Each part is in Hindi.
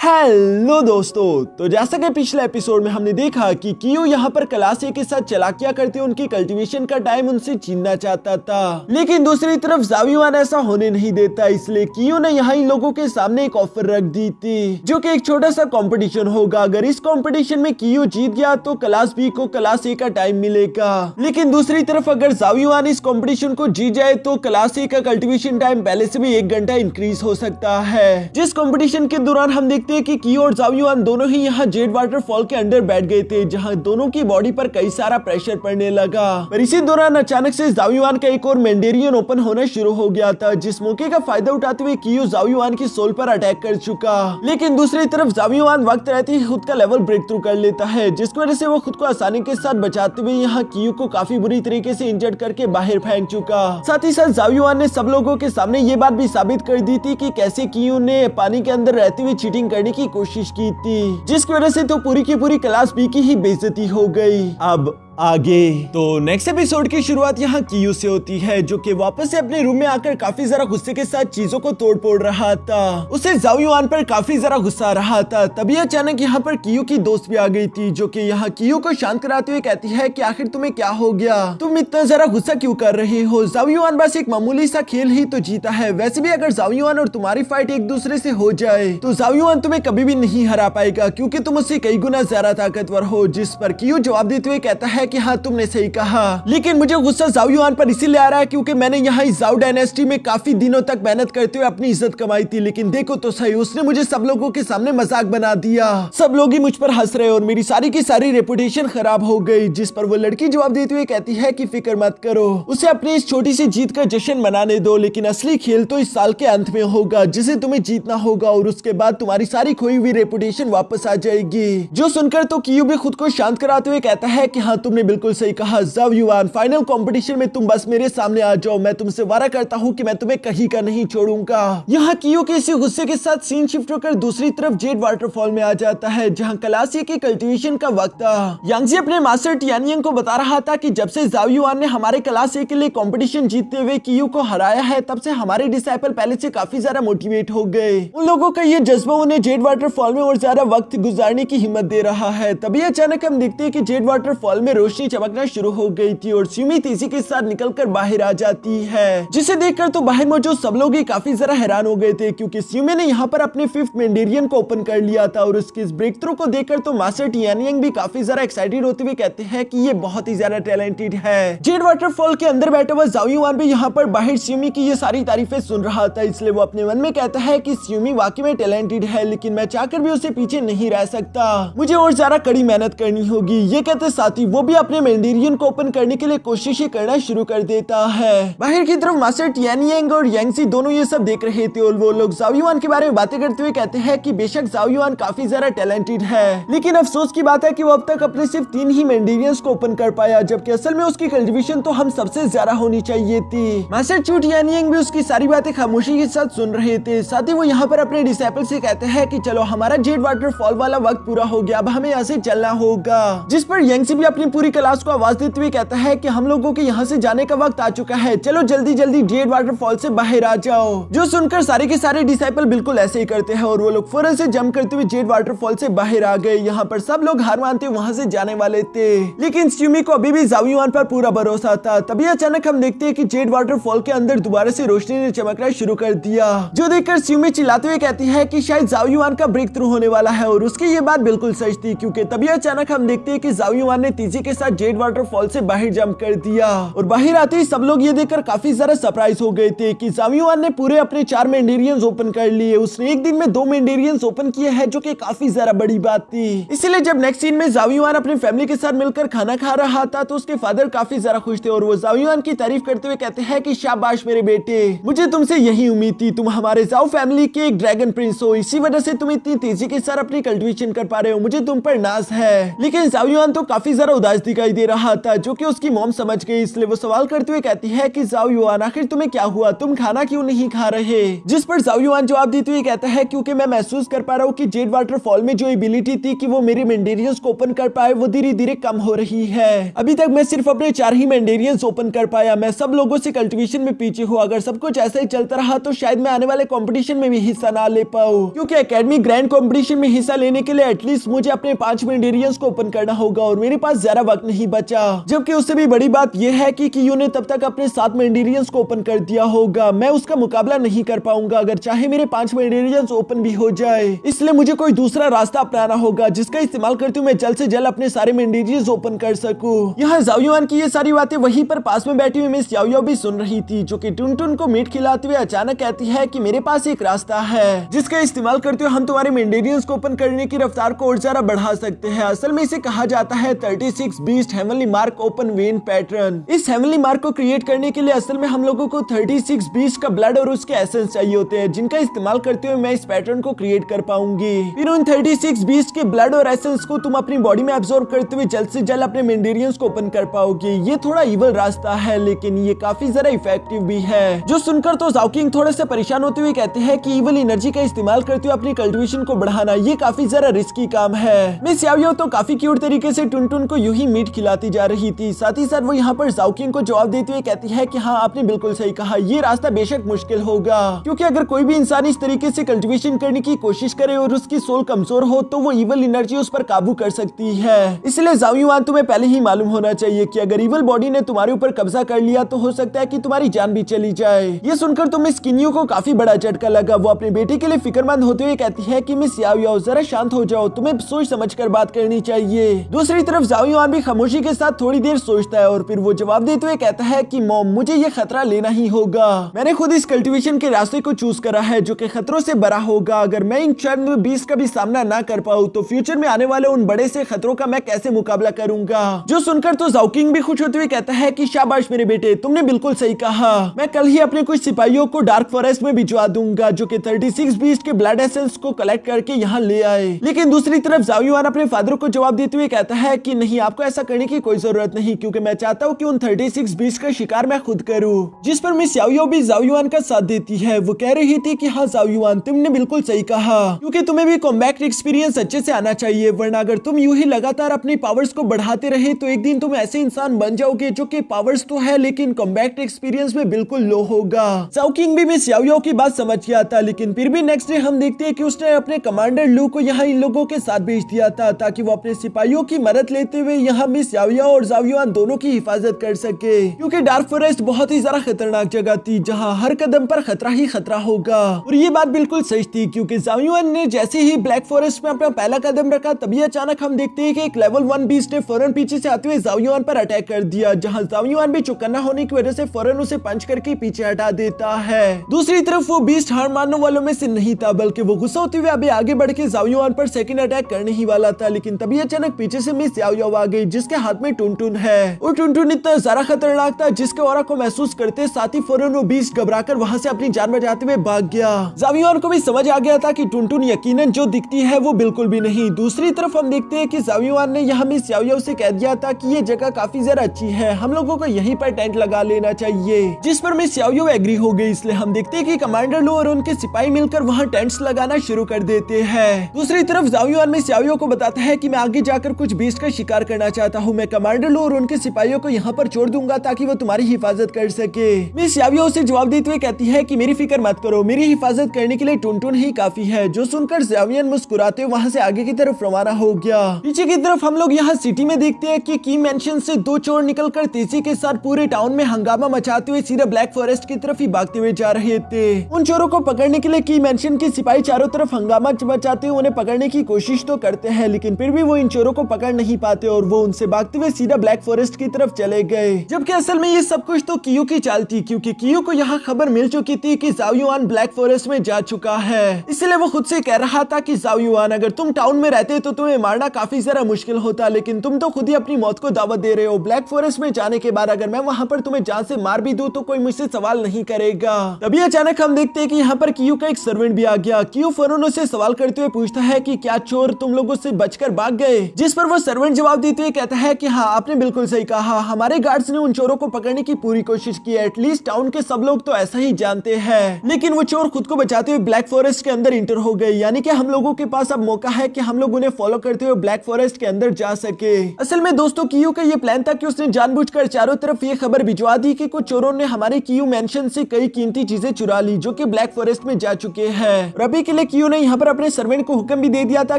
हेलो दोस्तों, तो जैसा कि पिछले एपिसोड में हमने देखा कि कियो यहाँ पर क्लास ए के साथ चालाकियां करते उनकी कल्टीवेशन का टाइम उनसे छीनना चाहता था, लेकिन दूसरी तरफ ज़ाओयुआन ऐसा होने नहीं देता। इसलिए कियो ने यहाँ इन लोगों के सामने एक ऑफर रख दी थी, जो कि एक छोटा सा कंपटीशन होगा। अगर इस कंपटीशन में कियो जीत गया तो क्लास बी को क्लास ए का टाइम मिलेगा, लेकिन दूसरी तरफ अगर ज़ाओयुआन इस कंपटीशन को जीत जाए तो क्लास ए का कल्टीवेशन टाइम पहले से भी 1 घंटा इंक्रीज हो सकता है। जिस कंपटीशन के दौरान हम देखते कि कियो और ज़ाओयुआन दोनों ही यहाँ जेड वाटरफॉल के अंदर बैठ गए थे, जहाँ दोनों की बॉडी पर कई सारा प्रेशर पड़ने लगा। पर इसी दौरान अचानक से ज़ाओयुआन का एक और मैंडेरियन ओपन होना शुरू हो गया था, जिस मौके का फायदा उठाते हुए कियो ज़ाओयुआन की सोल पर अटैक कर चुका। लेकिन दूसरी तरफ ज़ाओयुआन वक्त रहते ही खुद का लेवल ब्रेक थ्रू कर लेता है, जिसकी वजह से वो खुद को आसानी के साथ बचाते हुए यहाँ कियो को काफी बुरी तरीके से इंजर्ड करके बाहर फेंक चुका। साथ ही साथ ज़ाओयुआन ने सब लोगों के सामने ये बात भी साबित कर दी थी कि कैसे कियो ने पानी के अंदर रहते हुए चीटिंग करने की कोशिश की थी, जिसकी वजह से तो पूरी की पूरी क्लास बी की ही बेइज्जती हो गई। अब आगे तो नेक्स्ट एपिसोड की शुरुआत यहाँ कियो से होती है, जो कि वापस से अपने रूम में आकर काफी जरा गुस्से के साथ चीजों को तोड़ फोड़ रहा था। उसे ज़ाओयुआन पर काफी जरा गुस्सा आ रहा था। तभी अचानक यहाँ पर कियो की दोस्त भी आ गई थी, जो कि यहाँ कियो को शांत कराते हुए कहती है कि आखिर तुम्हें क्या हो गया, तुम इतना जरा गुस्सा क्यों कर रहे हो। ज़ाओयुआन बस एक मामूली सा खेल ही तो जीता है, वैसे भी अगर ज़ाओयुआन और तुम्हारी फाइट एक दूसरे से हो जाए तो ज़ाओयुआन तुम्हें कभी भी नहीं हरा पाएगा, क्योंकि तुम उससे कई गुना ज्यादा ताकतवर हो। जिस पर कियो जवाब देते हुए कहता है कि हाँ तुमने सही कहा, लेकिन मुझे गुस्सा ज़ाओयुआन पर इसीलिए आ रहा है क्योंकि मैंने यहाँ इस ज़ाओ डायनेस्टी में काफी दिनों तक मेहनत करते हुए अपनी इज्जत कमाई थी, लेकिन देखो तो सही, उसने मुझे सब लोगों के सामने मजाक बना दिया। सब लोग ही मुझ पर हंस रहे और मेरी सारी की सारी रेपुटेशन खराब हो गई। जिस पर वो लड़की जवाब देते हुए कहती है कि फिक्र मत करो, उसे अपनी इस छोटी सी जीत का जश्न मनाने दो, लेकिन असली खेल तो इस साल के अंत में होगा, जिसे तुम्हें जीतना होगा और उसके बाद तुम्हारी सारी खोई हुई रेपुटेशन वापस आ जाएगी। जो सुनकर तो कियो भी खुद को शांत कराते हुए कहता है कि हाँ तुमने बिल्कुल सही कहा ज़ाओयुआन, फाइनल कंपटीशन में तुम बस मेरे सामने आ जाओ, मैं तुमसे वादा करता हूँ कि मैं तुम्हें कहीं का नहीं छोड़ूंगा। यहाँ कियो के इसी गुस्से के साथ सीन शिफ्ट होकर दूसरी तरफ जेड वाटरफॉल में आ जाता है, जहाँ क्लास ए की कल्टीवेशन का वक्त था। यांगजी अपने मास्टर टियानियंग को बता रहा था कि जब से ज़ाओयुआन ने हमारे क्लास ए के लिए कंपटीशन जीतते हुए कियो को हराया है, तब से हमारे डिसाइपल पहले से काफी ज्यादा मोटिवेट हो गए। उन लोगों का ये जज्बा उन्हें जेड वाटरफॉल में और ज्यादा वक्त गुजारने की हिम्मत दे रहा है। तभी अचानक हम देखते हैं कि जेड वाटरफॉल में रोशनी चमकना शुरू हो गई थी और स्यूमी तेजी के साथ निकलकर बाहर आ जाती है, जिसे देखकर तो बाहर मौजूद सब लोग ही काफी जरा हैरान हो गए थे, क्योंकि स्यूमी ने यहाँ पर अपने 5th मैंडेरियन को ओपन कर लिया था। और उसके इस ब्रेक थ्रू को देखकर तो मास्टर टियानियंग भी काफी जरा एक्साइटेड होते हुए कहते हैं कि ये बहुत ही ज्यादा टैलेंटेड है। जेड वाटरफॉल के अंदर बैठा हुआ ज़ाओयुआन भी यहाँ पर बाहर स्यूमी की ये सारी तारीफें सुन रहा था, इसलिए वो अपने मन में कहता है कि स्यूमी वाकई में टैलेंटेड है, लेकिन मैं चाहकर भी उसे पीछे नहीं रह सकता, मुझे और ज्यादा कड़ी मेहनत करनी होगी। ये कहते साथ ही वो भी अपने मैंडेरियन को ओपन करने के लिए कोशिशें करना शुरू कर देता है। बाहर की तरफ मास्टर टियानियंग और यांगजी दोनों ये सब देख रहे थे और वो लोग ज़ाओयुआन के बारे में बातें करते हुए कहते हैं कि बेशक ज़ाओयुआन काफी ज्यादा टैलेंटेड है, लेकिन अफसोस की बात है कि वो अब तक अपने सिर्फ 3 ही मैंडेरियंस को ओपन कर पाया, जबकि असल में उसकी कल्टीवेशन तो हम सबसे ज्यादा होनी चाहिए थी। मास्टर चू टियानियंग भी उसकी सारी बातें खामोशी के साथ सुन रहे थे। साथ ही वो यहाँ पर अपने डिसाइपल से कहते हैं कि चलो हमारा जेड वाटरफॉल वाला वक्त पूरा हो गया, अब हमें यहाँ से चलना होगा। जिस पर यांगजी भी अपनी पूरी क्लास को आवाज देते हुए कहता है कि हम लोगों के यहाँ से जाने का वक्त आ चुका है, चलो जल्दी जल्दी जेड वाटरफॉल से बाहर आ जाओ। जो सुनकर सारे के सारे डिसाइपल बिल्कुल ऐसे ही करते हैं और वो लोग फौरन से जंप करते हुए जेड वाटरफॉल से बाहर आ गए। यहाँ पर सब लोग हार मानते वहाँ से जाने वाले थे, लेकिन स्यूमी को अभी भी ज़ाओयुआन पर पूरा भरोसा था। तभी अचानक हम देखते हैं कि जेड वाटरफॉल के अंदर दोबारा से रोशनी ने चमकना शुरू कर दिया, जो देखकर स्यूमी चिल्लाते हुए कहती है कि शायद ज़ाओयुआन का ब्रेक थ्रू होने वाला है। और उसकी ये बात बिल्कुल सच थी, क्योंकि तभी अचानक हम देखते हैं कि ज़ाओयुआन ने तेजी के साथ जेड वाटरफॉल से बाहर जंप कर दिया। और बाहर आते ही सब लोग ये देखकर काफी ज्यादा सरप्राइज हो गए थे कि ज़ाओयुआन ने पूरे अपने 4 मैंडेरियंस ओपन कर लिए। उसने एक दिन में 2 मैंडेरियंस ओपन किए हैं, जो कि काफी ज्यादा बड़ी बात थी। इसलिए जब नेक्स्ट सीन में ज़ाओयुआन अपनी फैमिली के साथ मिलकर खाना खा रहा था तो उसके फादर काफी ज्यादा खुश थे और वो ज़ाओयुआन की तारीफ करते हुए कहते हैं कि शाबाश मेरे बेटे, मुझे तुमसे यही उम्मीद थी, तुम हमारे ज़ाओ फैमिली के एक ड्रैगन प्रिंस हो, इसी वजह से तुम इतनी तेजी के साथ अपनी कल्टीवेशन कर पा रहे हो, मुझे तुम पर नाज है। लेकिन ज़ाओयुआन तो काफी ज्यादा उदास आवाज दिखाई दे रहा था जो कि उसकी मॉम समझ गई, इसलिए वो सवाल करते हुए कहती है कि जाओ युआन आखिर तुम्हें क्या हुआ, तुम खाना क्यों नहीं खा रहे। जिस पर जाओ युआन जवाब देते हुए कहता है क्योंकि मैं महसूस कर पा रहा हूँ कि जेड वाटरफॉल में जो एबिलिटी थी कि वो मेरी मेंडेरियंस को ओपन कर पाए वो धीरे धीरे कम हो रही है। अभी तक मैं सिर्फ अपने 4 ही मेंडेरियंस ओपन कर पाया, मैं सब लोगों से कल्टीवेशन में पीछे हूँ। अगर सब कुछ ऐसा ही चलता रहा तो शायद मैं आने वाले कंपटीशन में भी हिस्सा ना ले पाऊँ, क्योंकि एकेडमी ग्रैंड कंपटीशन में हिस्सा लेने के लिए एटलीस्ट मुझे अपने 5 मेंडेरियंस को ओपन करना होगा और मेरे पास ज्यादा वक्त नहीं बचा। जबकि उससे भी बड़ी बात यह है कि कियू ने तब तक अपने 7 मेंडेरियंस को ओपन कर दिया होगा, मैं उसका मुकाबला नहीं कर पाऊंगा अगर चाहे मेरे 5 मेंडेरियंस ओपन भी हो जाए। इसलिए मुझे कोई दूसरा रास्ता अपनाना होगा जिसका इस्तेमाल करते हुए मैं जल्द से जल्द अपने सारे मेंडेरियंस ओपन कर सकूं। यहाँ जाओ युआन की ये सारी बातें वहीं पर पास में बैठी हुई मिस याओ याओ भी सुन रही थी, जो कि टुनटुन को मीट खिलाते हुए अचानक कहती है कि मेरे पास एक रास्ता है जिसका इस्तेमाल करते हुए हम तुम्हारे मेंडेरियंस को ओपन करने की रफ्तार को और ज्यादा बढ़ा सकते हैं। असल में इसे कहा जाता है 36 beast heavenly mark open when pattern. इस हेवनली मार्क को क्रिएट करने के लिए असल में हम लोगों को 36 बीस्ट का ब्लड और उसके एसेंस चाहिए होते हैं, जिनका इस्तेमाल करते हुए मैं इस पैटर्न को क्रिएट कर पाऊंगी। फिर उन 36 बीस्ट के ब्लड और एसेंस को तुम अपनी बॉडी में एब्जॉर्ब करते हुए जल्द से जल्द अपने मेंडेरियंस को ओपन कर पाओगे। ये थोड़ा इवल रास्ता है लेकिन ये काफी ज्यादा इफेक्टिव भी है। जो सुनकर तो जाओ किंग थोड़े से परेशान होते हुए कहते हैं कि इवल एनर्जी का इस्तेमाल करते हुए अपनी कल्टीवेशन को बढ़ाना ये काफी ज्यादा रिस्की काम है। मिस याओ याओ तो काफी क्यूट तरीके से टुनटुन को यूं ही मीट खिलाती जा रही थी। साथ ही साथ वो यहाँ पर जाओ किंग को जवाब देते हुए कहती है कि हाँ आपने बिल्कुल सही कहा, ये रास्ता बेशक मुश्किल होगा क्योंकि अगर कोई भी इंसान इस तरीके से कल्टीवेशन करने की कोशिश करे और उसकी सोल कमजोर हो तो वो इवल एनर्जी उस पर काबू कर सकती है। इसलिए जाओ युआन तुम्हें पहले ही मालूम होना चाहिए कि अगर इवल बॉडी ने तुम्हारे ऊपर कब्जा कर लिया तो हो सकता है कि तुम्हारी जान भी चली जाए। ये सुनकर तो मिस किन्यू को काफी बड़ा झटका लगा। वो अपने बेटे के लिए फिक्रमंद होते हुए कहती है कि मिस याओ याओ जरा शांत हो जाओ, तुम्हें सोच समझ कर बात करनी चाहिए। दूसरी तरफ जाओ युआन भी खामोशी के साथ थोड़ी देर सोचता है और फिर वो जवाब देते हुए कहता है कि मॉम मुझे ये खतरा लेना ही होगा, मैंने खुद इस कल्टीवेशन के रास्ते को चूज करा है जो कि खतरों से भरा होगा। अगर मैं इन चंद 20 का भी सामना ना कर पाऊँ तो फ्यूचर में आने वाले उन बड़े से खतरों का मैं कैसे मुकाबला करूंगा। जो सुनकर तो जाओ किंग भी खुश होते हुए कहता है कि शाबाश मेरे बेटे, तुमने बिल्कुल सही कहा, मैं कल ही अपने कुछ सिपाहियों को डार्क फॉरेस्ट में भिजवा दूंगा जो कि 36 बीस्ट के ब्लड एसेंस को कलेक्ट करके यहाँ ले आए। लेकिन दूसरी तरफ जाओ युआन अपने फादर को जवाब देते हुए कहता है कि नहीं आपको ऐसा करने की कोई जरूरत नहीं क्योंकि मैं चाहता हूँ कि उन 36 बीस्ट का शिकार मैं खुद करूँ। जिस पर मिस याओ याओ भी जाओ युआन का साथ देती है। वो कह रही थी कि हाँ जाओ युआन तुमने बिल्कुल सही कहा क्योंकि तुम्हें भी कॉम्बैट एक्सपीरियंस अच्छे से आना चाहिए, वरना अगर तुम यूं ही लगातार अपनी पावर्स को बढ़ाते रहे तो एक दिन तुम ऐसे इंसान बन जाओगे जो कि पावर्स तो है लेकिन कॉम्बैट एक्सपीरियंस में बिल्कुल लो होगा। जाओ किंग भी मिस याओ याओ की बात समझ गया था, लेकिन फिर भी नेक्स्ट डे हम देखते हैं कि उसने अपने कमांडर लू को यहाँ इन लोगों के साथ भेज दिया था ताकि वो अपने सिपाहियों की मदद लेते हुए यहाँ मिस याओ याओ और जाओ युआन दोनों की हिफाजत कर सके, क्योंकि डार्क फॉरेस्ट बहुत ही ज्यादा खतरनाक जगह थी जहाँ हर कदम पर खतरा ही खतरा होगा। और ये बात बिल्कुल सच थी क्योंकि जाओ युआन ने जैसे ही ब्लैक फॉरेस्ट में अपना पहला कदम रखा तभी अचानक हम देखते हैं कि एक लेवल 1 बीस्ट ने फौरन पीछे से आते हुए जाओ युआन पर अटैक कर दिया, जहां जाओ युआन भी चौकन्ना होने की वजह से फौरन उसे पंच करके पीछे हटा देता है। दूसरी तरफ वो बीस्ट हार मानने वालों में से नहीं था बल्कि वो गुस्सा होते हुए अभी आगे बढ़ के जाओ युआन पर सेकंड अटैक करने ही वाला था, लेकिन तभी अचानक पीछे से मिस याओ याओ आ गई जिसके हाथ में टुनटुन है। और टुनटुन इतना ज्यादा खतरनाक था जिसके ऑरा को महसूस करते साथ ही फौरन वो बीस्ट घबराकर वहां से अपनी जान बचाते हुए भाग गया। जाओ युआन को भी समझ आ गया था कि टुनटुन यकीनन जो दिखती है वो बिल्कुल भी नहीं। दूसरी तरफ हम देखते हैं कि जाओ युआन ने यहाँ मिस याओ याओ से कह दिया था कि ये जगह काफी ज्यादा अच्छी है, हम लोगों को यहीं पर टेंट लगा लेना चाहिए, जिस पर मिस याओ याओ एग्री हो गई। इसलिए हम देखते हैं कि कमांडर लू और उनके सिपाही मिलकर वहाँ टेंट्स लगाना शुरू कर देते हैं। दूसरी तरफ जाओ युआन मिस याओ याओ को बताता है कि मैं आगे जाकर कुछ बीस्ट का शिकार करना चाहता हूँ, मैं कमांडर लू और उनके सिपाहियों को यहाँ पर छोड़ दूंगा ताकि वो तुम्हारी हिफाजत कर सके। मिस याओ याओ से जवाब देते हुए कहती है कि मेरी फिक्र मत करो, मेरी हिफाजत करने के लिए टुनटुन ही काफी है। जो सुनकर जाओ युआन मुस्कुराते हुए वहाँ से आगे की तरफ रवाना हो गया। पीछे की तरफ हम लोग यहाँ सिटी में देखते हैं कि की मेंशन से 2 चोर निकलकर तेजी के साथ पूरे टाउन में हंगामा मचाते हुए सीधा ब्लैक फॉरेस्ट की तरफ ही भागते हुए जा रहे थे। उन चोरों को पकड़ने के लिए की मेंशन के सिपाही चारों तरफ हंगामा मचाते हुए उन्हें पकड़ने की कोशिश तो करते हैं, लेकिन फिर भी वो इन चोरों को पकड़ नहीं पाते और वो उनसे भागते हुए सीधा ब्लैक फॉरेस्ट की तरफ चले गए। जबकि असल में ये सब कुछ तो कियू की चाल थी, क्योंकि कियू को यहाँ खबर मिल चुकी थी कि जाओ युआन ब्लैक फॉरेस्ट में जा चुका है। इसलिए वो खुद से कह रहा था कि जाओ युआन अगर तुम टाउन में रहते तो तुम्हें मारना काफी ज्यादा मुश्किल होता, लेकिन तुम तो खुद ही अपनी मौत को दावत दे रहे हो। ब्लैक फॉरेस्ट में जाने के बाद अगर मैं वहाँ पर तुम्हें जान से मार भी दूं तो कोई मुझसे सवाल नहीं करेगा। तभी अचानक हम देखते हैं कि यहाँ पर कियू का एक सर्वेंट भी आ गया। कियू फौरन से सवाल करते हुए पूछता है कि क्या चोर तुम लोगों से बचकर भाग गए, जिस पर वो सर्वेंट जवाब देते हुए हुए कहता है कि हाँ आपने बिल्कुल सही कहा, हमारे गार्ड्स ने उन चोरों को पकड़ने की पूरी कोशिश की है, एटलीस्ट टाउन के सब लोग तो ऐसा ही जानते हैं। लेकिन वो चोर खुद को बचाते हुए ब्लैक फॉरेस्ट के अंदर इंटर हो गए, यानी कि हम लोगों के पास अब मौका है कि हम लोग उन्हें फॉलो करते हुए ब्लैक फॉरेस्ट के अंदर जा सके। असल में दोस्तों कियो का ये प्लान था कि उसने जानबूझकर चारों तरफ ये खबर भिजवा दी कि कुछ चोरों ने हमारे कियो मेंशन से कई कीमती चीजें चुरा ली जो कि ब्लैक फॉरेस्ट में जा चुके हैं। और अभी के लिए कियो ने यहाँ पर अपने सर्वेंट को हुक्म भी दे दिया था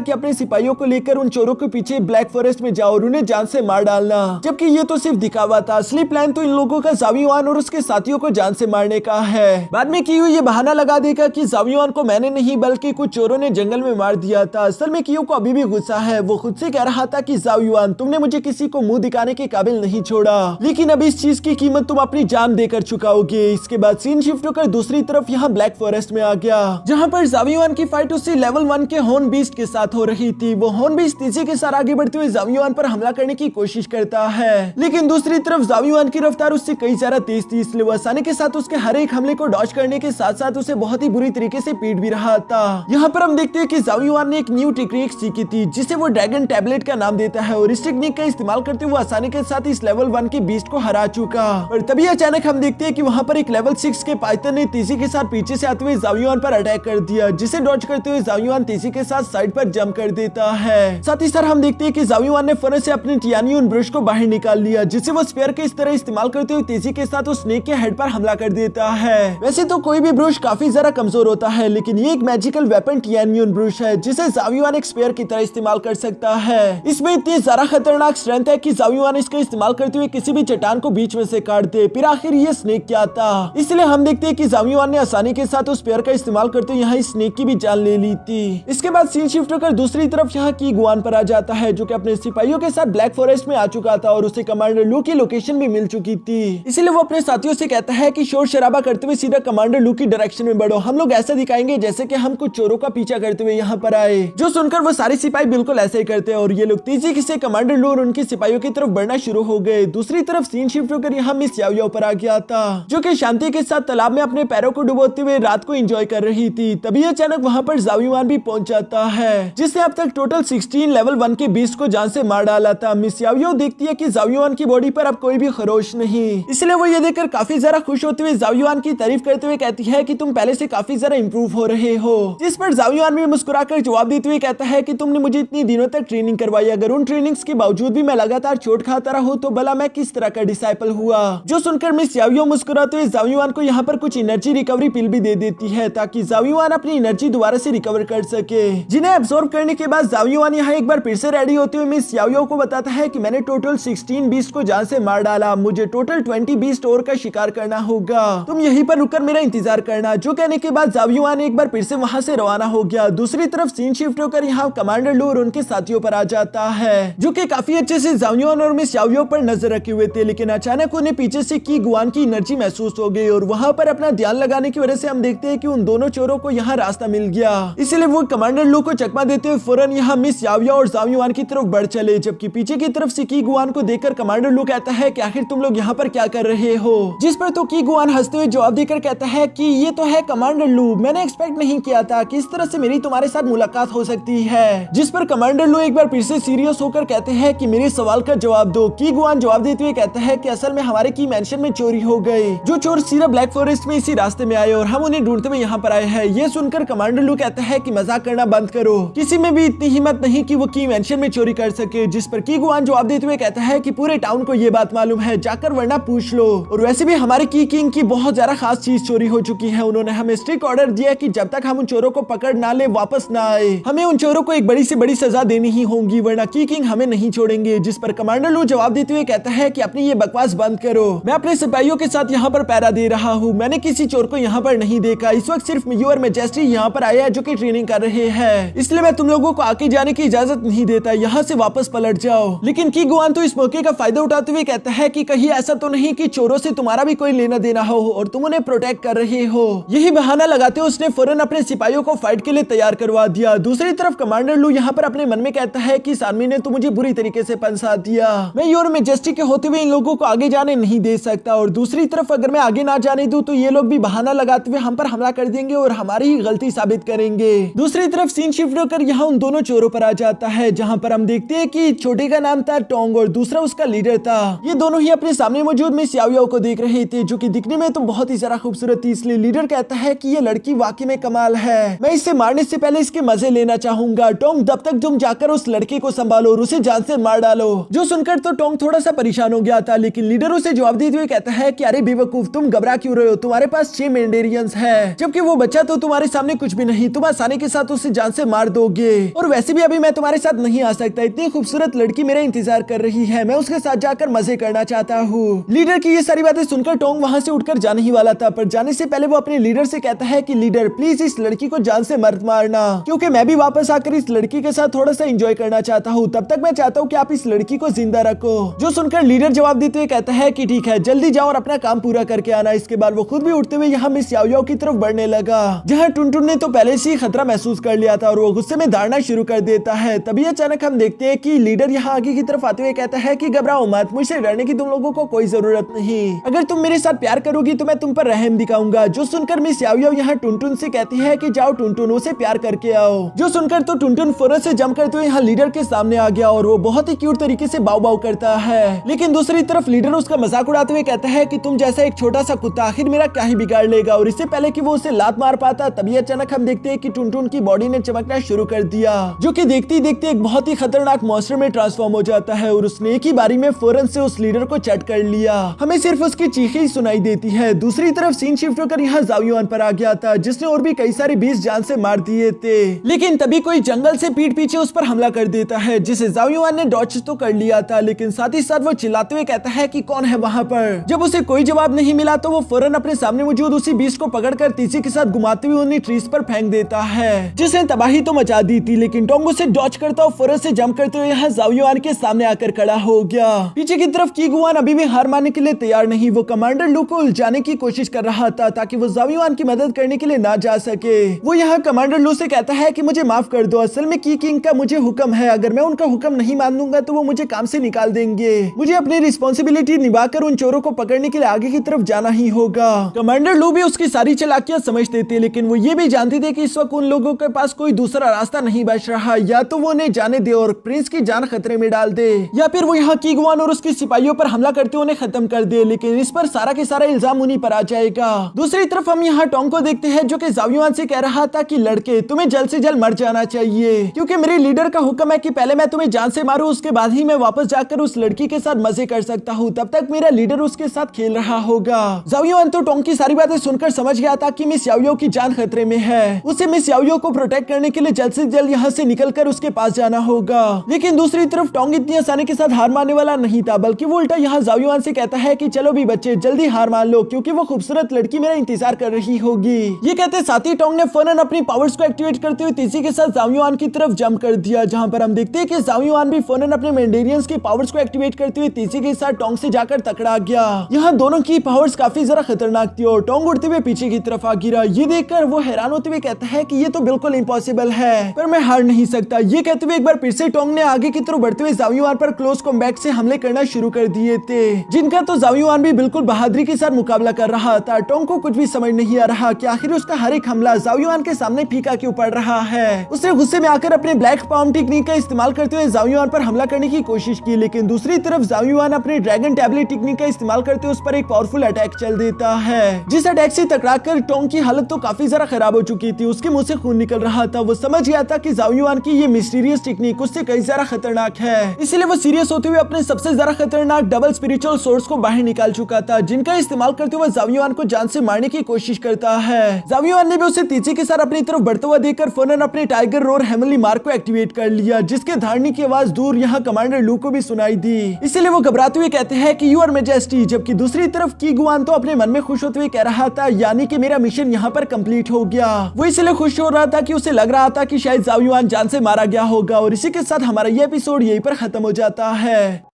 कि अपने सिपाहियों को लेकर उन चोरों के पीछे ब्लैक फॉरेस्ट में जाओ और उन्हें जान से मार डालना। जबकि ये तो सिर्फ दिखावा था, असली प्लान तो इन लोगों का ज़ावियुआन और उसके साथियों को जान से मारने का है। बाद में कियो ये बहाना लगा देगा कि ज़ावियुआन को मैंने नहीं बल्कि कुछ चोरों ने जंगल में मार दिया था। असल में कियो को अभी भी गुस्सा है, वो खुद से कह रहा था कि ज़ावियुआन तुमने मुझे किसी को मुंह दिखाने के काबिल नहीं छोड़ा, लेकिन अब इस चीज की कीमत तुम अपनी जान देकर चुकाओगे। इसके बाद सीन शिफ्ट होकर दूसरी तरफ यहाँ ब्लैक फॉरेस्ट में आ गया, जहाँ पर ज़ावियुआन की फाइट उसी लेवल 1 के हॉर्न बीस्ट के साथ हो रही थी। वो हॉर्न बीस्ट तेजी के साथ आगे बढ़ते हुए ज़ावियुआन पर हमला करने की कोशिश करता है, लेकिन दूसरी तरफ ज़ावियुआन की रफ्तार उससे कई ज्यादा तेज थी, इसलिए वो आसानी के साथ उसके हर एक हमले को डॉज करने के साथ साथ उसे बहुत ही बुरी तरीके से पीट भी रहा था। यहाँ पर हम देखते हैं कि ज़ावियुआन ने एक न्यू टेक्निक सीखी थी जिसे वो ड्रैगन टैबलेट का नाम देता है, और इस टेक्निक का इस्तेमाल करते हुए आसानी के साथ इस लेवल 1 के बीस्ट को हरा चुका। और तभी अचानक हम देखते हैं कि वहाँ पर एक लेवल 6 के पाइथन ने तेजी के साथ पीछे से आते हुए ज़ावियुआन पर अटैक कर दिया, जिसे डॉज करते हुए ज़ावियुआन तेजी के साथ साइड पर जंप कर देता है। साथ ही साथ हम देखते हैं कि ज़ावियुआन ने फर्नेस से अपनी टियानियन ब्रश को बाहर निकाल लिया, जिसे वो स्पेयर के इस तरह इस्तेमाल करते हुए तेजी के साथ उस स्नेक के हेड पर हमला कर देता है। वैसे तो कोई भी ब्रश काफी ज्यादा कमजोर होता है, लेकिन ये एक मैजिकल वेपन टियानियन ब्रश है जिसे ज़ावियुआन एक स्पेयर की तरह इस्तेमाल कर सकता है। इसमें इतनी ज्यादा खतरनाक स्ट्रेंथ है कि ज़ावियुआन इसका इस्तेमाल करते हुए किसी भी चट्टान को बीच में से काट दे। फिर आखिर ये स्नेक क्या था, इसलिए हम देखते हैं कि ज़ावियुआन ने आसानी के साथ उस स्पेयर का इस्तेमाल करते हुए यहाँ इस स्नेक की भी जान ले ली थी। इसके बाद सीन शिफ्ट होकर दूसरी तरफ यहाँ की गुआन पर आ जाता है, जो कि अपने सिपाहियों के साथ ब्लैक फॉरेस्ट में आ चुका था और उसे कमांडर लू की लोकेशन भी मिल चुकी थी। इसलिए वो अपने साथियों से कहता है कि शोर शराबा करते हुए सीधा कमांडर लू की डायरेक्शन में बढ़ो, हम लोग ऐसा दिखाएंगे जैसे कि हम कुछ चोरों का पीछा करते हुए यहाँ पर आए। जो सुनकर वो सारे सिपाही बिल्कुल ऐसे ही करते हैं और ये लोग तेजी से कमांडर लू और उनके सिपाहियों की तरफ बढ़ना शुरू हो गए। दूसरी तरफ सीन शिफ्ट होकर यहाँ मिस याओयाओ पर आ गया था, जो कि शांति के साथ तालाब में अपने पैरों को डुबोते हुए रात को एंजॉय कर रही थी। तभी अचानक वहाँ पर ज़ावियुआन भी पहुंच जाता है, जिसने अब तक टोटल 16 लेवल 1 के बीस्ट को जान से मार डाला था। मिस याओयाओ देखती है कि ज़ावियुआन की बॉडी पर अब कोई भी खरोश नहीं, इसलिए वो ये देखकर काफी ज्यादा खुश होते हुए ज़ावियुआन की तारीफ करते हुए कहती है कि तुम पहले से काफी ज्यादा इंप्रूव हो रहे हो। जिस पर ज़ावियुआन भी मुस्कुराकर जवाब देते हुए कहता है कि तुमने मुझे इतनी दिनों तक ट्रेनिंग करवाई, अगर उन ट्रेनिंग्स के बावजूद भी मैं लगातार चोट खाता रहा तो भला मैं किस तरह का डिसाइपल हुआ। जो सुनकर मिस याओयाओ मुस्कुराते हुए ज़ावियुआन को यहाँ पर कुछ एनर्जी रिकवरी पिल भी दे देती है, ताकि ज़ावियुआन अपनी एनर्जी दोबारा से रिकवर कर सके। जिन्हें एब्सॉर्ब करने के बाद ज़ावियुआन यहाँ एक बार फिर से रेडी होते हुए मिस याओयाओ को बताता है कि मैंने टोटल 16 बीस्ट को जान से मार डाला, मुझे टोटल 20 बीस्ट और का शिकार करना होगा, तुम यहीं पर रुककर मेरा इंतजार करना। जो कहने के बाद ज़ावियुआन एक बार फिर से वहां से रवाना हो गया। दूसरी तरफ सीन शिफ्ट होकर यहाँ कमांडर लू और उनके साथियों पर आ जाता है, जो कि काफी अच्छे से ज़ावियुआन और मिस याओयाओ पर नजर रखे हुए थे, लेकिन अचानक उन्हें पीछे से की गुआन की एनर्जी महसूस हो गई और वहां पर अपना ध्यान लगाने की वजह से हम देखते हैं कि उन दोनों चोरों को यहाँ रास्ता मिल गया। इसलिए वो कमांडर लू को चकमा देते हुए फौरन यहाँ मिस याओयाओ और ज़ावियुआन की तरफ बढ़ चले, जबकि पीछे की तरफ से की गुआन को देखकर कमांडर लू कहता है कि आखिर तुम लोग यहाँ पर क्या कर रहे हो। जिस पर तो की गुआन हंसते हुए जवाब देकर कहता है कि ये तो है कमांडर लू, मैंने एक्सपेक्ट नहीं किया था कि इस तरह से मेरी तुम्हारे साथ मुलाकात हो सकती है। जिस पर कमांडर लू एक बार फिर से सीरियस होकर कहते हैं कि मेरे सवाल का जवाब दो। की गुआन जवाब देते हुए कहता है कि असल में हमारे की मेंशन में चोरी हो गई, जो चोर सीधा ब्लैक फॉरेस्ट में इसी रास्ते में आए और हम उन्हें ढूंढते हुए यहाँ पर आए हैं। ये सुनकर कमांडर लू कहता है कि मजाक करना बंद करो, किसी में भी इतनी हिम्मत नहीं कि वो की मेंशन में चोरी कर सके। जिस पर की गुआन जवाब देते हुए कहता है कि पूरे टाउन को ये बात मालूम है, जाकर वरना पूछ लो, और वैसे भी हमारे की किंग की बहुत ज्यादा खास चीज चोरी हो चुकी है। उन्होंने हमें स्ट्रिक्ट ऑर्डर दिया कि जब तक हम उन चोरों को पकड़ ना ले वापस ना आए, हमें उन चोरों को एक बड़ी से बड़ी सजा देनी ही होगी, वरना की किंग हमें नहीं छोड़ेंगे। जिस पर कमांडर लू जवाब देते हुए कहता है कि अपनी ये बकवास बंद करो, मैं अपने सिपाहियों के साथ यहाँ पर पहरा दे रहा हूँ, मैंने किसी चोर को यहाँ पर नहीं देखा। इस वक्त सिर्फ योर मैजेस्टी यहाँ पर आया है जो कि ट्रेनिंग कर रहे हैं, इसलिए मैं तुम लोगों को आगे जाने की इजाजत नहीं देता, यहाँ से वापस पलट जाओ। लेकिन की गुआन तो इस मौके का फायदा उठाते हुए कहता है कि कहीं ऐसा तो नहीं कि चोरों से तुम्हारा भी कोई लेना देना हो और तुम उन्हें प्रोटेक्ट कर रहे हो। यही बहाना लगाते हुए उसने फौरन अपने सिपाहियों को फाइट के लिए तैयार करवा दिया। दूसरी तरफ कमांडर लू यहाँ पर अपने मन में कहता है कि इस आदमी ने तो मुझे बुरी तरीके से फंसा दिया, मैं योर मैजेस्टी के होते हुए इन लोगों को आगे जाने नहीं दे सकता, और दूसरी तरफ अगर मैं आगे ना जाने दूं तो ये लोग भी बहाना लगाते हुए हम पर हमला कर देंगे और हमारी ही गलती साबित करेंगे। दूसरी तरफ सीन शिफ्ट होकर यहाँ उन दोनों चोरों पर आ जाता है, जहाँ पर हम देखते हैं कि छोटे का नाम था टोंग और दूसरा उसका लीडर था। ये दोनों ही अपने सामने मौजूद मिस याओ याओ को देख रहे थे, जो कि दिखने में तो बहुत ही ज्यादा खूबसूरत थी। इसलिए लीडर कहता है कि ये लड़की वाकई में कमाल है, मैं इसे मारने से पहले इसके मजे लेना चाहूंगा। टोंग, तब तक तुम जाकर उस लड़के को संभालो और उसे जान से मार डालो। जो सुनकर तो टोंग थोड़ा सा परेशान हो गया था, लेकिन लीडर उसे जवाब देते हुए कहता है कि अरे बेवकूफ, तुम घबरा क्यों रहे हो, तुम्हारे पास 6 मेंडेरियंस है, जबकि वो बच्चा तो तुम्हारे सामने कुछ भी नहीं, तुम आसानी के साथ उसे जान से मार दोगे। और वैसे भी अभी मैं तुम्हारे साथ नहीं आ सकता, इतनी खूबसूरत लड़की मेरा इंतजार कर रही है, मैं उसके साथ जाकर मजे करना चाहता हूँ। लीडर की ये सारी बातें सुनकर टोंग वहाँ से उठकर जाने ही वाला था, पर जाने से पहले वो अपने लीडर से कहता है कि लीडर प्लीज इस लड़की को जान से मत मारना, क्योंकि मैं भी वापस आकर इस लड़की के साथ थोड़ा सा एंजॉय करना चाहता हूँ। तब तक मैं चाहता हूँ कि आप इस लड़की को जिंदा रखो। जो सुनकर लीडर जवाब देते हुए कहता है कि ठीक है, जल्दी जाओ और अपना काम पूरा करके आना। इसके बाद वो खुद भी उठते हुए यहाँ मिस याओ याओ की तरफ बढ़ने लगा, जहाँ टुनटुन ने तो पहले से ही खतरा महसूस कर लिया था और वो गुस्से में दौड़ना शुरू कर देता है। तभी अचानक हम देखते हैं कि लीडर यहाँ आगे की तरफ आते हुए कहता है कि घबराओ मत, मुझसे डरने की तुम लोगों को कोई जरूरत नहीं, अगर तुम मेरे साथ प्यार करोगी तो मैं तुम पर रहम दिखाऊंगा। जो सुनकर मिस याओ याओ यहाँ टुनटुन से कहती है कि जाओ टुनटुन, उसे प्यार करके आओ। जो सुनकर तो टुनटुन फौरन से जंप करते हुए यहाँ लीडर के सामने आ गया और वो बहुत ही क्यूट तरीके से बाव बाव करता है। लेकिन दूसरी तरफ लीडर उसका मजाक उड़ाते हुए कहता है कि तुम जैसा एक छोटा सा कुत्ता आखिर मेरा क्या ही बिगाड़ लेगा। और इससे पहले कि वो उसे लात मार पाता, तभी अचानक हम देखते हैं कि टुनटुन की बॉडी ने चमकना शुरू कर दिया, जो कि देखते ही देखते एक बहुत ही खतरनाक मॉन्स्टर में ट्रांसफॉर्म हो जाता है और उसने एक ही बारी में फौरन से उस लीडर को चट कर लिया। हमें सिर्फ उसकी चीखें ही सुनाई देती है। दूसरी तरफ सीन शिफ्ट होकर यहाँ ज़ाओ युआन पर आ गया था, जिसने और भी कई सारे 20 जान से मार दिए थे। लेकिन तभी कोई जंगल से पीठ पीछे उस पर हमला कर देता है, जिसे ज़ाओ युआन ने डॉच तो कर लिया था, लेकिन साथ ही साथ वो चिल्लाते हुए कहता है कि कौन है वहाँ पर। जब उसे कोई जवाब नहीं मिला तो वो फौरन अपने सामने मौजूद उसी बीस्ट को पकड़कर तीसी के साथ घुमाते हुए उन्हें ट्रीज पर फेंक देता है, जिसने तबाही तो मचा दी थी। लेकिन टोंग उसे डॉच करता और फौरन से जंप करते हुए यहाँ ज़ाओ युआन के सामने आकर खड़ा हो गया। पीछे की तरफ की गुआन अभी भी हार मानने के लिए तैयार नहीं, वो कमांडर लू को उलझाने की कोशिश कर रहा था ताकि वो ज़ाओ युआन की मदद करने के लिए ना जा सके। वो यहाँ कमांडर लू से कहता है कि मुझे माफ कर दो, असल में की किंग का मुझे हुक्म है, अगर मैं उनका हुक्म नहीं मानूंगा तो वो मुझे काम से निकाल देंगे। मुझे अपनी रिस्पॉन्सिबिलिटी निभाकर उन चोरों को पकड़ने के लिए आगे की तरफ जाना ही होगा। कमांडर लू भी उसकी सारी चालाकियां समझते थे, लेकिन वो ये भी जानते थे कि इस वक्त उन लोगों के पास कोई दूसरा रास्ता नहीं बच रहा, या तो वो उन्हें जाने दे और प्रिंस की जान खतरे में डाल दे, या फिर वो यहाँ की गुआन और उसके सिपाहियों पर हमला करते उन्हें खत्म कर दे। लेकिन इस पर सारा के सारा इल्जाम उन्हीं पर आ जाएगा। दूसरी तरफ हम यहाँ टोंग को देखते हैं, जो कि ज़ाओ युआन से कह रहा था कि लड़के तुम्हें जल्द से जल्द मर जाना चाहिए, क्योंकि मेरे लीडर का हुक्म है कि पहले मैं तुम्हें जान से मारूं, उसके बाद ही मैं वापस जाकर उस लड़की के साथ मजे कर सकता हूँ, तब तक मेरा लीडर उसके साथ खेल रहा होगा। ज़ाओ युआन तो टोंग की सारी बातें सुनकर समझ गया था कि मिस याओ याओ की जान खतरे में है, उसे मिस याओ याओ को प्रोटेक्ट करने के लिए जल्द से जल्द यहाँ से निकलकर उसके पास जाना होगा। लेकिन दूसरी तरफ टोंग इतनी आसानी के साथ हार मानने वाला नहीं था, बल्कि वो उल्टा यहाँ ज़ाओ युआन से कहता है कि चलो भी बच्चे जल्दी हार मान लो, क्योंकि वो खूबसूरत लड़की मेरा इंतजार कर रही होगी। ये कहते साथ ही टोंग ने फौरन अपनी पावर्स को एक्टिवेट करते हुए तीसी के साथ ज़ाओ युआन की तरफ जंप कर दिया, जहाँ पर हम देखते हैं कि ज़ाओ युआन भी फौरन अपने मेंडेरियंस की पावर्स को एक्टिवेट करते हुए तीसी के साथ टोंग से जाकर टकरा गया। यहाँ दोनों की पावर्स काफी जरा खतरनाक थी और टोंग उड़ते हुए पीछे की तरफ आ गिरा। ये देखकर वो हैरान होते हुए कहता है कि ये तो बिल्कुल इम्पॉसिबल है, पर मैं हार नहीं सकता। ये कहते हुए एक बार फिर से टोंग ने आगे की तरफ बढ़ते हुए ज़ाओ युआन पर क्लोज कॉम्बैट से हमले करना शुरू कर दिए थे, जिनका तो ज़ाओ युआन भी बिल्कुल बहादुरी के साथ मुकाबला कर रहा था। टोंग को कुछ भी समझ नहीं आ रहा कि आखिर उसका हर एक हमला ज़ाओ युआन के सामने फीका क्यों पड़ रहा है। उसने गुस्से में आकर अपने ब्लैक पाम टेक्निक का इस्तेमाल करते हुए ज़ाओ युआन पर हमला करने की कोशिश की, लेकिन दूसरी तरफ ज़ाओ युआन अपने ड्रैगन टैबलेट टेक्निक का इस्तेमाल करते हुए उस पर एक पावरफुल अटैक चल देता है, जिस अटैक से टकराकर टोंग की हालत तो काफी ज्यादा खराब हो चुकी थी, उसके मुंह से खून निकल रहा था। वो समझ गया था कि ज़ाओ युआन की ये मिस्टीरियस टेक्निक उससे कई ज्यादा खतरनाक है, इसलिए वो सीरियस होते हुए अपने सबसे ज्यादा खतरनाक डबल स्पिरिचुअल सोर्स को बाहर निकाल चुका था, जिनका इस्तेमाल करते हुए ज़ाओ युआन को जान से मारने की कोशिश करता है। ज़ाओ युआन ने भी उसे तीसी के साथ अपनी तरफ बढ़ता हुआ देखकर फौरन अपने टाइगर रोर हेवनली मार्क को एक्टिवेट कर लिया, जिसके धारने की आवाज दूर यहाँ कमांडर लू को भी सुनाई दी। इसलिए वो घबराते हुए कहते हैं कि यूर मैजेस्टी, जबकि दूसरी तरफ की गुआन तो अपने मन में खुश होते हुए कह रहा था यानी कि मेरा मिशन यहाँ पर कंप्लीट हो गया। वो इसलिए खुश हो रहा था कि उसे लग रहा था कि शायद ज़ाओ युआन जान से मारा गया होगा। और इसी के साथ हमारा ये एपिसोड यहीं पर खत्म हो जाता है।